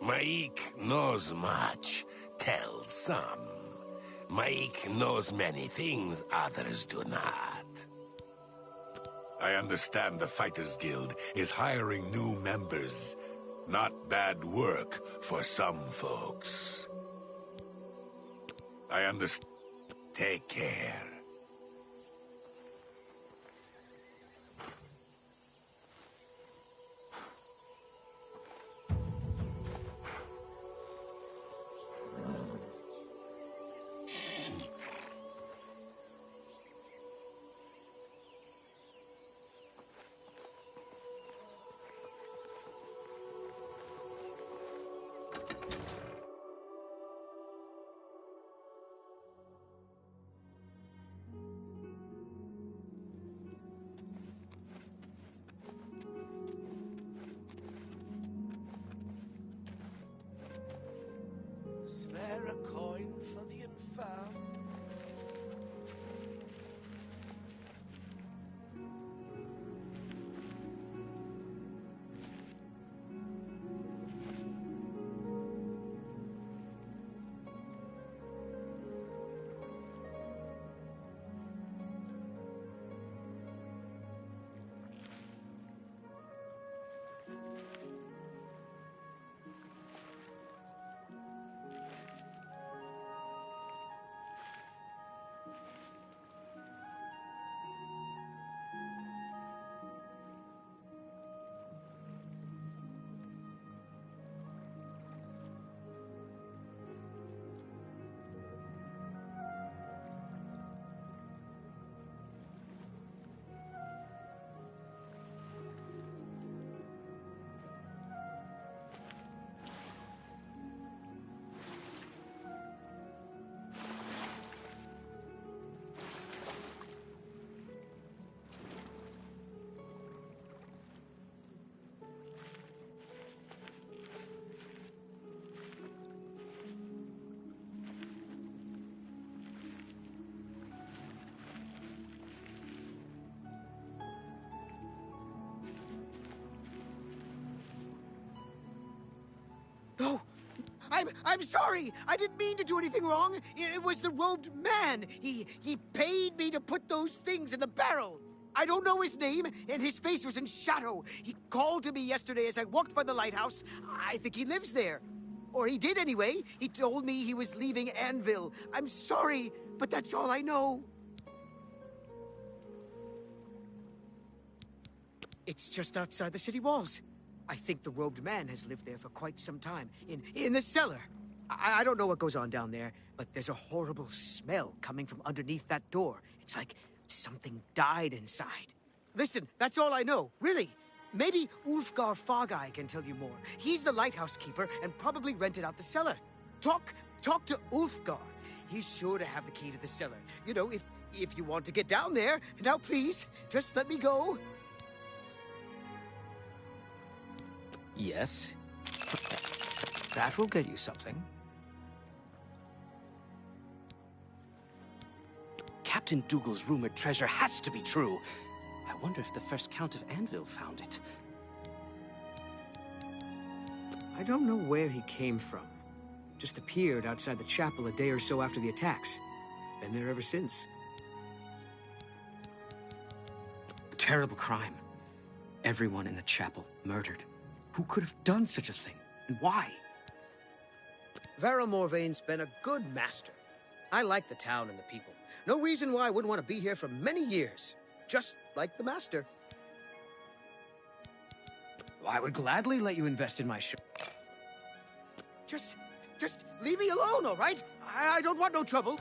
Maik knows much, tells some. Maik knows many things others do not. I understand the Fighters Guild is hiring new members. Not bad work for some folks. I understand. Take care. Spare a coin for the infirm. No! I'm sorry! I didn't mean to do anything wrong! It was the robed man! He paid me to put those things in the barrel! I don't know his name, and his face was in shadow. He called to me yesterday as I walked by the lighthouse. I think he lives there. Or he did anyway. He told me he was leaving Anvil. I'm sorry, but that's all I know. It's just outside the city walls. I think the robed man has lived there for quite some time, in the cellar. I don't know what goes on down there, but there's a horrible smell coming from underneath that door. It's like something died inside. Listen, that's all I know, really. Maybe Ulfgar Fargai can tell you more. He's the lighthouse keeper and probably rented out the cellar. Talk to Ulfgar. He's sure to have the key to the cellar. You know, if you want to get down there. Now, please, just let me go. Yes. That will get you something. Captain Dougal's rumored treasure has to be true. I wonder if the first Count of Anvil found it. I don't know where he came from. Just appeared outside the chapel a day or so after the attacks. Been there ever since. A terrible crime. Everyone in the chapel murdered. Who could have done such a thing, and why? Vera Morvaine's been a good master. I like the town and the people. No reason why I wouldn't want to be here for many years. Just like the master. I would gladly let you invest in my ship. Just leave me alone, all right? I don't want no trouble.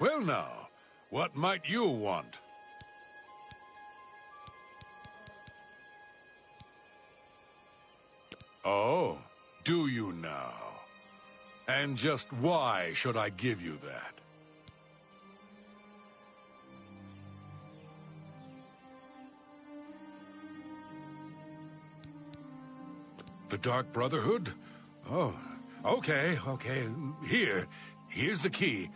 Well now, what might you want? Oh, do you now? And just why should I give you that? The Dark Brotherhood? Oh, okay. Here's the key.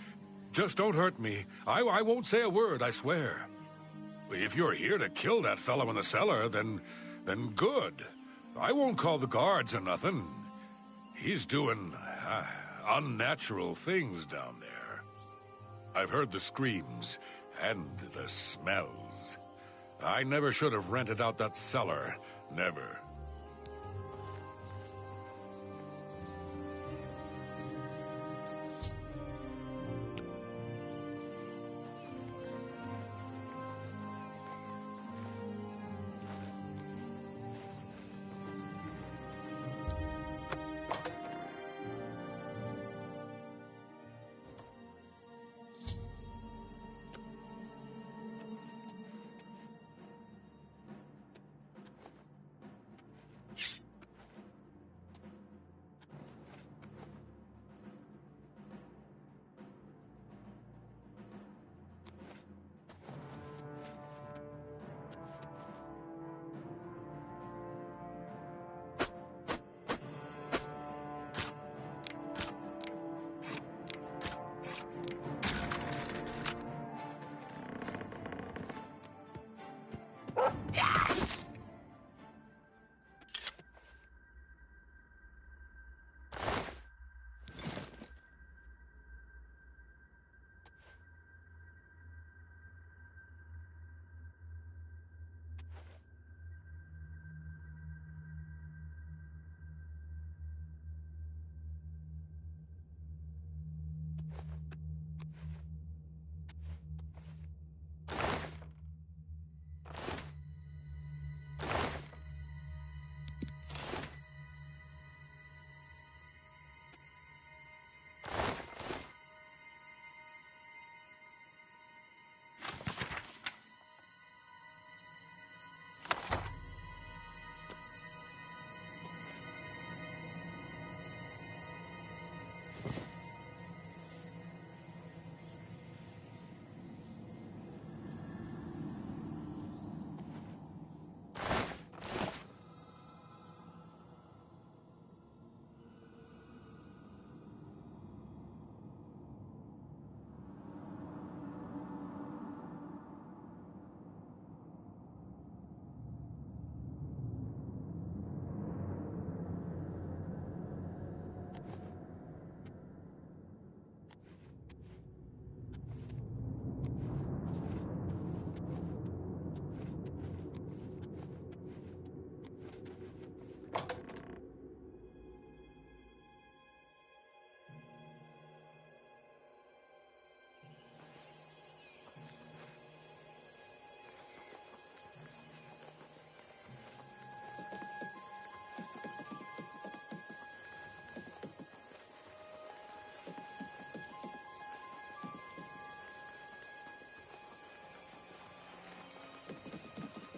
Just don't hurt me. I won't say a word, I swear. If you're here to kill that fellow in the cellar, then good. I won't call the guards or nothing. He's doing unnatural things down there. I've heard the screams and the smells. I never should have rented out that cellar. Never.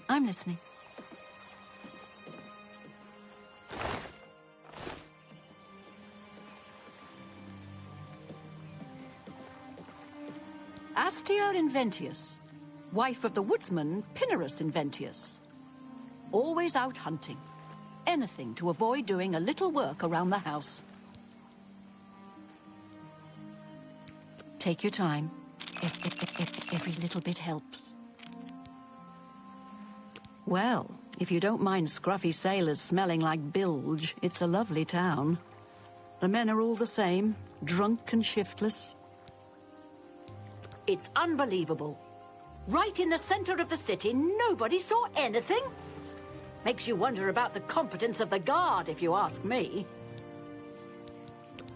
I'm listening. Astior Inventius. wife of the woodsman Pinnerus Inventius. Always out hunting. Anything to avoid doing a little work around the house. Take your time. Every little bit helps. Well, if you don't mind scruffy sailors smelling like bilge, it's a lovely town. The men are all the same, drunk and shiftless. It's unbelievable. Right in the center of the city, nobody saw anything? Makes you wonder about the competence of the guard, if you ask me.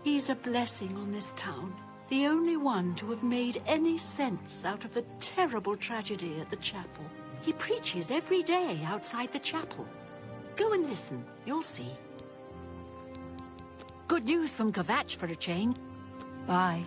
He's a blessing on this town. The only one to have made any sense out of the terrible tragedy at the chapel. He preaches every day outside the chapel. Go and listen, you'll see. Good news from Kvatch for a change. Bye.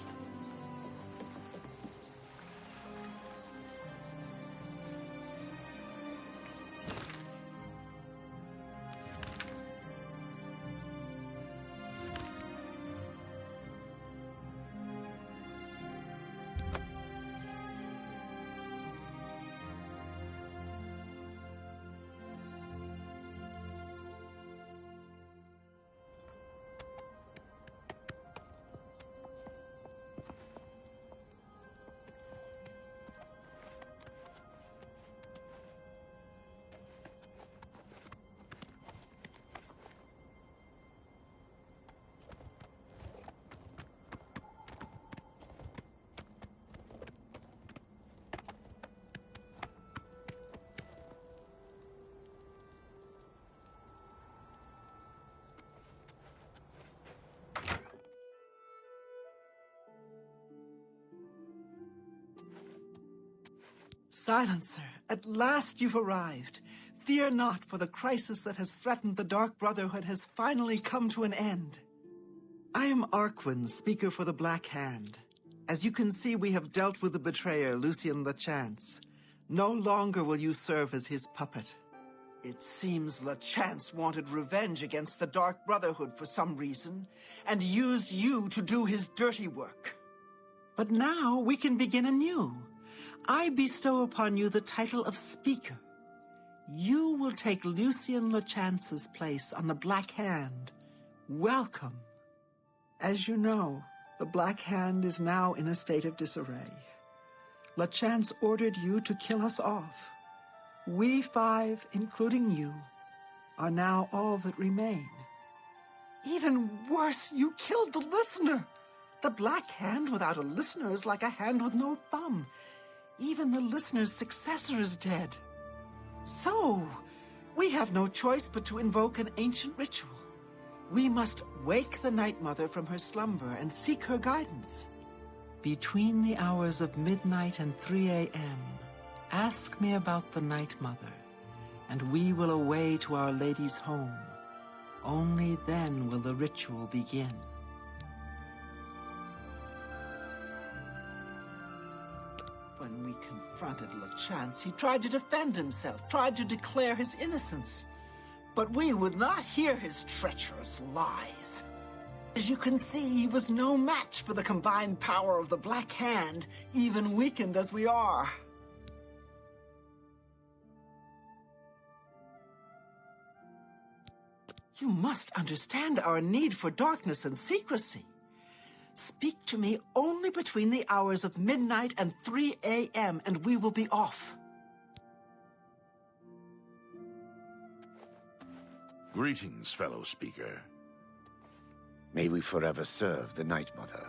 Silencer, at last you've arrived. Fear not, for the crisis that has threatened the Dark Brotherhood has finally come to an end. I am Arquin, speaker for the Black Hand. As you can see, we have dealt with the betrayer, Lucien Lachance. No longer will you serve as his puppet. It seems Lachance wanted revenge against the Dark Brotherhood for some reason, and used you to do his dirty work. But now we can begin anew. I bestow upon you the title of Speaker. You will take Lucien Lachance's place on the Black Hand. Welcome. As you know, the Black Hand is now in a state of disarray. Lachance ordered you to kill us off. We five, including you, are now all that remain. Even worse, you killed the listener. The Black Hand without a listener is like a hand with no thumb. Even the listener's successor is dead. So, we have no choice but to invoke an ancient ritual. We must wake the Night Mother from her slumber and seek her guidance. Between the hours of midnight and 3 a.m., ask me about the Night Mother, and we will away to Our Lady's home. Only then will the ritual begin. When we confronted Lachance, he tried to defend himself, tried to declare his innocence. But we would not hear his treacherous lies. As you can see, he was no match for the combined power of the Black Hand, even weakened as we are. You must understand our need for darkness and secrecy. Speak to me only between the hours of midnight and 3 a.m., and we will be off. Greetings, fellow speaker. May we forever serve the Night Mother.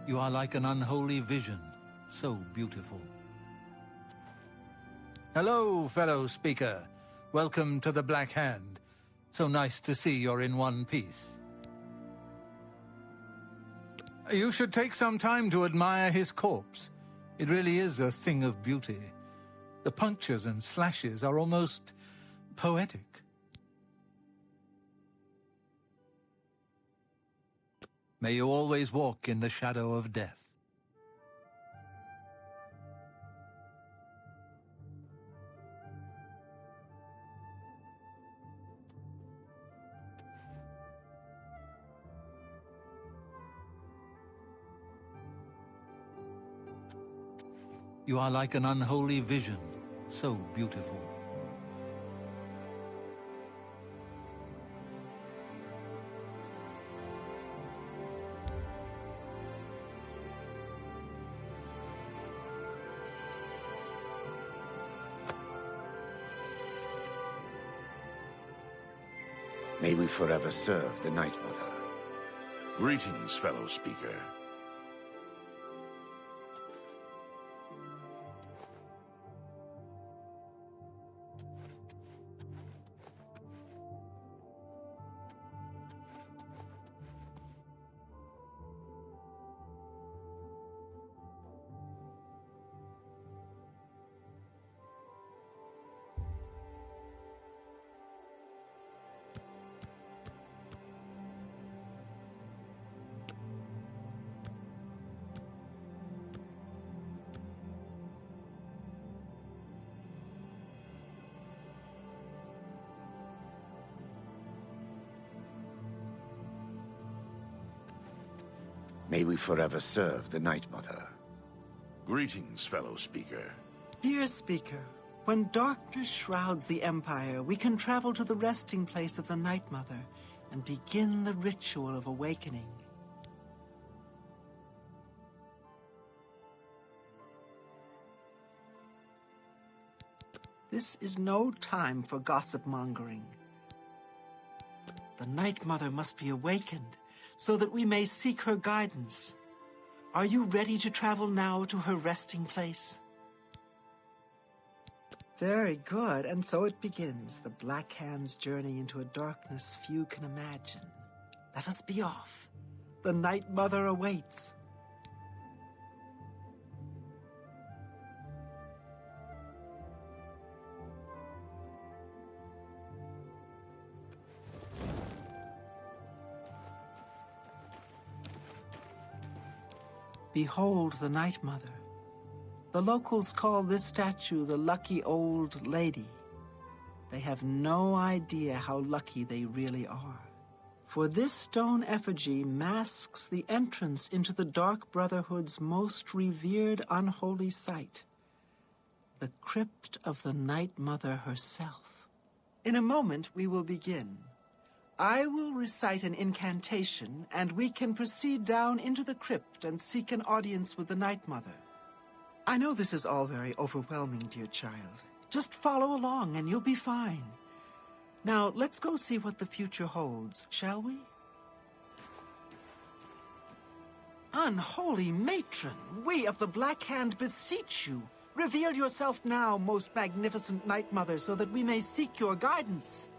You are like an unholy vision, so beautiful. Hello, fellow speaker. Welcome to the Black Hand. So nice to see you're in one piece. You should take some time to admire his corpse. It really is a thing of beauty. The punctures and slashes are almost poetic. May you always walk in the shadow of death. You are like an unholy vision, so beautiful. May we forever serve the Night Mother. Greetings, fellow speaker. May we forever serve the Night Mother. Greetings, fellow speaker. Dear Speaker, when darkness shrouds the Empire, we can travel to the resting place of the Night Mother and begin the ritual of awakening. This is no time for gossip-mongering. The Night Mother must be awakened, so that we may seek her guidance. Are you ready to travel now to her resting place? Very good, and so it begins, the Black Hand's journey into a darkness few can imagine. Let us be off. The Night Mother awaits. Behold the Night Mother. The locals call this statue the Lucky Old Lady. They have no idea how lucky they really are. For this stone effigy masks the entrance into the Dark Brotherhood's most revered unholy site, the crypt of the Night Mother herself. In a moment, we will begin. I will recite an incantation, and we can proceed down into the crypt and seek an audience with the Night Mother. I know this is all very overwhelming, dear child. Just follow along, and you'll be fine. Now, let's go see what the future holds, shall we? Unholy matron, we of the Black Hand beseech you. Reveal yourself now, most magnificent Night Mother, so that we may seek your guidance.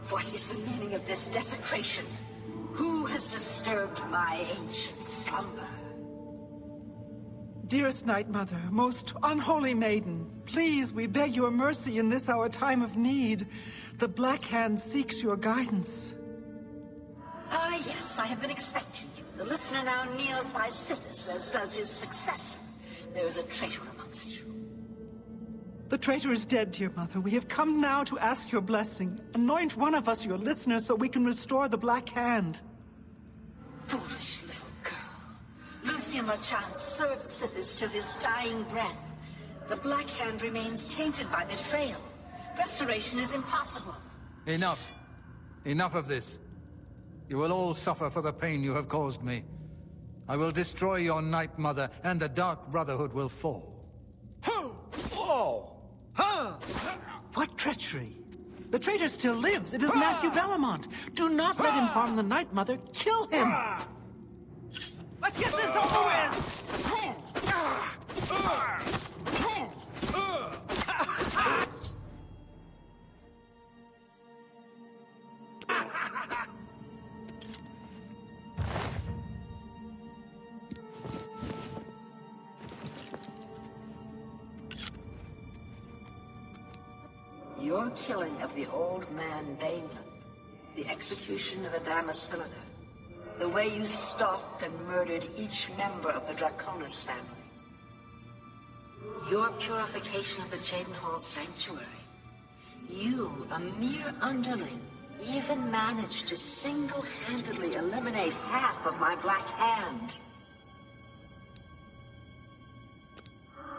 What is the meaning of this desecration? Who has disturbed my ancient slumber? Dearest Night Mother, most unholy maiden, please, we beg your mercy in this our time of need. The Black Hand seeks your guidance. Ah, yes, I have been expecting you. The listener now kneels by Sithis, as does his successor. There is a traitor amongst you. The traitor is dead, dear Mother. We have come now to ask your blessing. Anoint one of us your listener so we can restore the Black Hand. Foolish little girl. Lucien LaChance served Sithis till his dying breath. The Black Hand remains tainted by betrayal. Restoration is impossible. Enough. Enough of this. You will all suffer for the pain you have caused me. I will destroy your Night Mother, and the Dark Brotherhood will fall. What treachery? The traitor still lives. It is Matthew Bellamont. Do not let him harm the Night Mother. Kill him! Let's get this over with! your killing of the old man Bainland, the execution of Adamus Villager, the way you stalked and murdered each member of the Draconis family, your purification of the Jadenhall Sanctuary, you, a mere underling, even managed to single-handedly eliminate half of my Black Hand.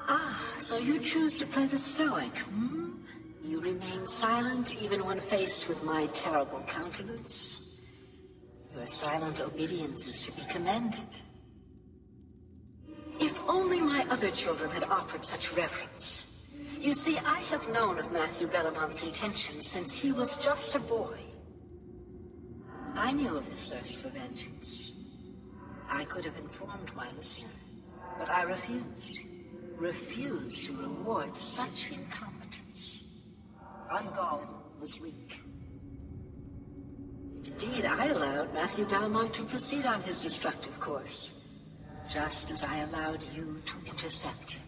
Ah, so you choose to play the stoic, hmm? You remain silent even when faced with my terrible countenance. Your silent obedience is to be commended. If only my other children had offered such reverence. You see, I have known of Matthew Bellamont's intentions since he was just a boy. I knew of his thirst for vengeance. I could have informed my listener, but I refused. Refused to reward such incompetence. Ungol was weak. Indeed, I allowed Matthew Belmont to proceed on his destructive course, just as I allowed you to intercept him.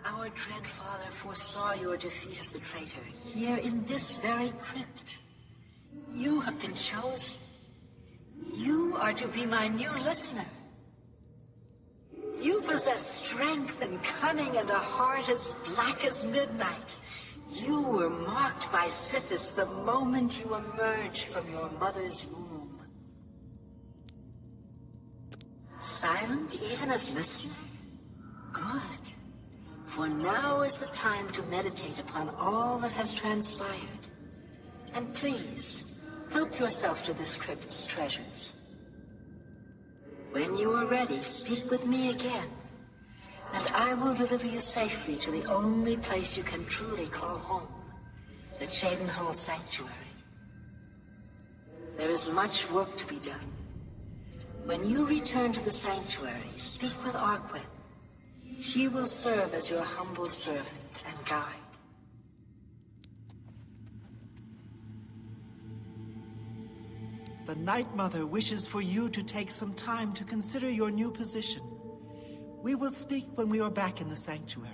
Our dread father foresaw your defeat of the traitor here in this very crypt. You have been chosen. You are to be my new listener. You possess strength and cunning and a heart as black as midnight. You were marked by Sithis the moment you emerged from your mother's womb. Silent even as listener? Good. For now is the time to meditate upon all that has transpired. And please, help yourself to this crypt's treasures. When you are ready, speak with me again, and I will deliver you safely to the only place you can truly call home, the Jadenhall Sanctuary. There is much work to be done. When you return to the Sanctuary, speak with Arquette. She will serve as your humble servant and guide. The Night Mother wishes for you to take some time to consider your new position. We will speak when we are back in the Sanctuary.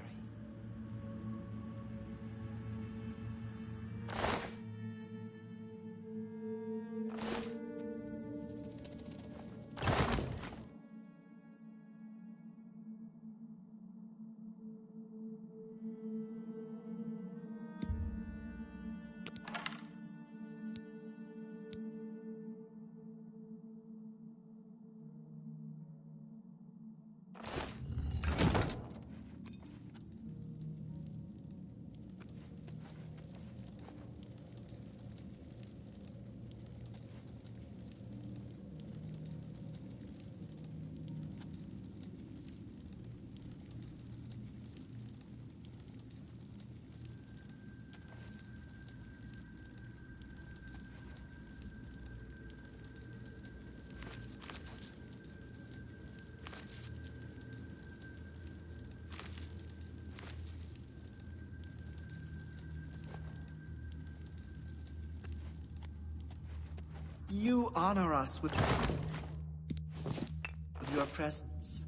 You honor us with your presence.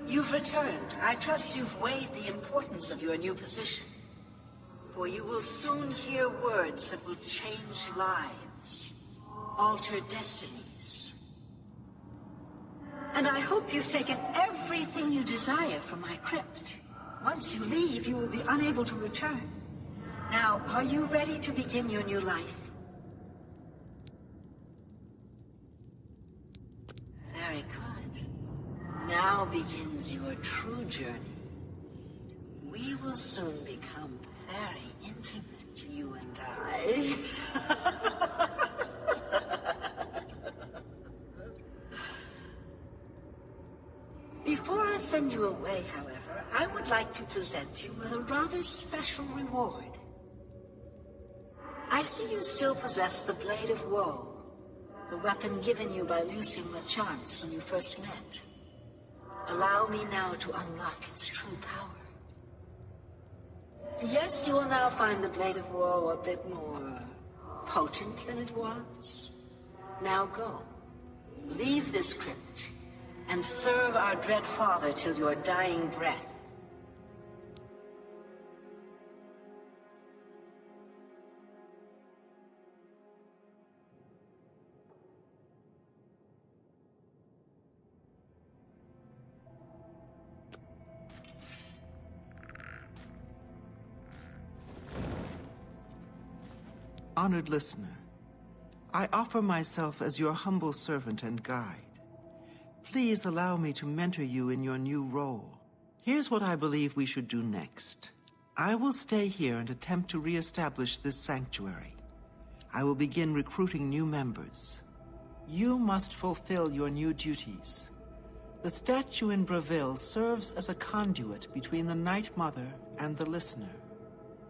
You've returned. I trust you've weighed the importance of your new position. For you will soon hear words that will change lives, alter destinies. And I hope you've taken everything you desire from my crypt. Once you leave, you will be unable to return. Now, are you ready to begin your new life? Very good. Now begins your true journey. We will soon become very intimate, you and I. Before us send you away, however, I would like to present you with a rather special reward. I see you still possess the Blade of Woe, the weapon given you by Lucien Lachance when you first met. Allow me now to unlock its true power. Yes, you will now find the Blade of Woe a bit more potent than it was. Now go. Leave this crypt, and serve our dread father till your dying breath. Honored listener, I offer myself as your humble servant and guide. Please allow me to mentor you in your new role. Here's what I believe we should do next. I will stay here and attempt to re-establish this sanctuary. I will begin recruiting new members. You must fulfill your new duties. The statue in Breville serves as a conduit between the Night Mother and the listener.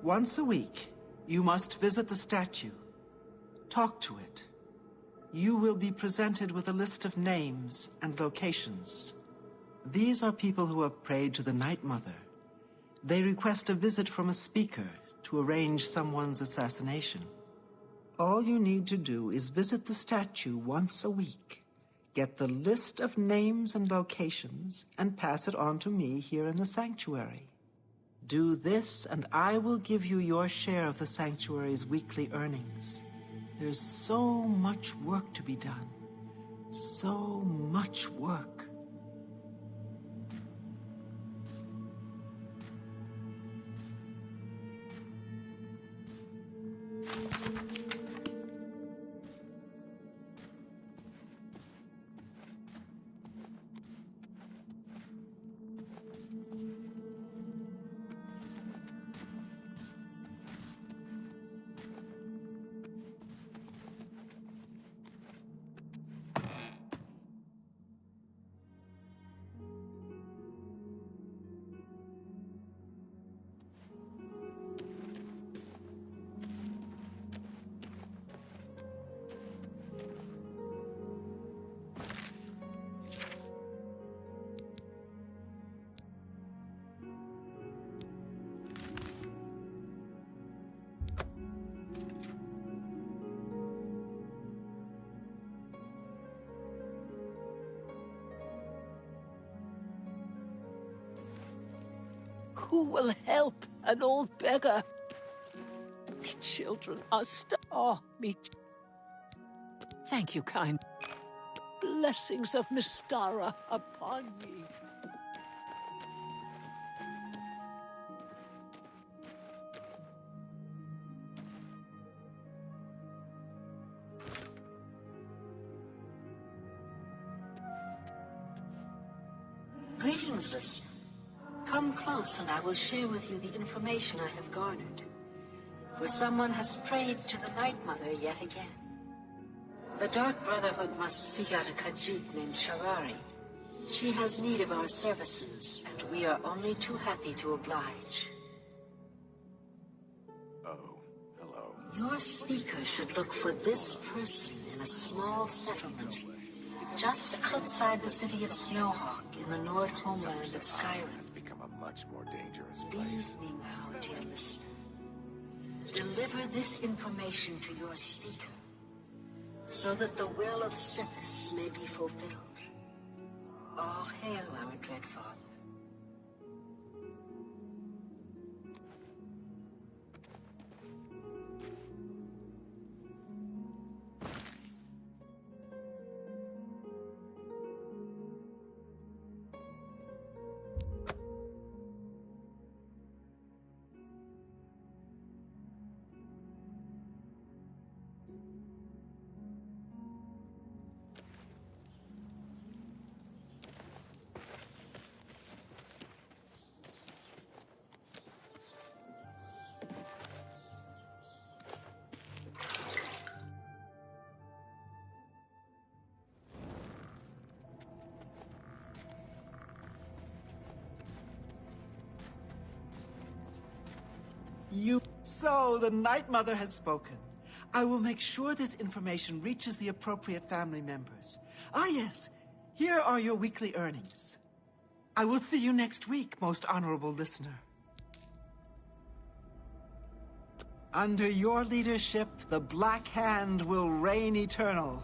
Once a week, you must visit the statue. Talk to it. You will be presented with a list of names and locations. These are people who have prayed to the Night Mother. They request a visit from a speaker to arrange someone's assassination. All you need to do is visit the statue once a week, get the list of names and locations, and pass it on to me here in the sanctuary. Do this, and I will give you your share of the sanctuary's weekly earnings. There's so much work to be done. So much work. Who will help an old beggar? Me children are me. Thank you, kind. Blessings of Mystara upon ye. Greetings, listener. Come close and I will share with you the information I have garnered. For someone has prayed to the Night Mother yet again. The Dark Brotherhood must seek out a Khajiit named Sharari. She has need of our services, and we are only too happy to oblige. Oh, hello. Your speaker should look for this person in a small settlement just outside the city of Snowhawk in the north homeland of Skyrim. Has become a much more dangerous place. Leave me now, dear listener. Deliver this information to your speaker, so that the will of Sithis may be fulfilled. All hail our dread father. So, the Night Mother has spoken. I will make sure this information reaches the appropriate family members. Ah, yes. Here are your weekly earnings. I will see you next week, most honorable listener. Under your leadership, the Black Hand will reign eternal.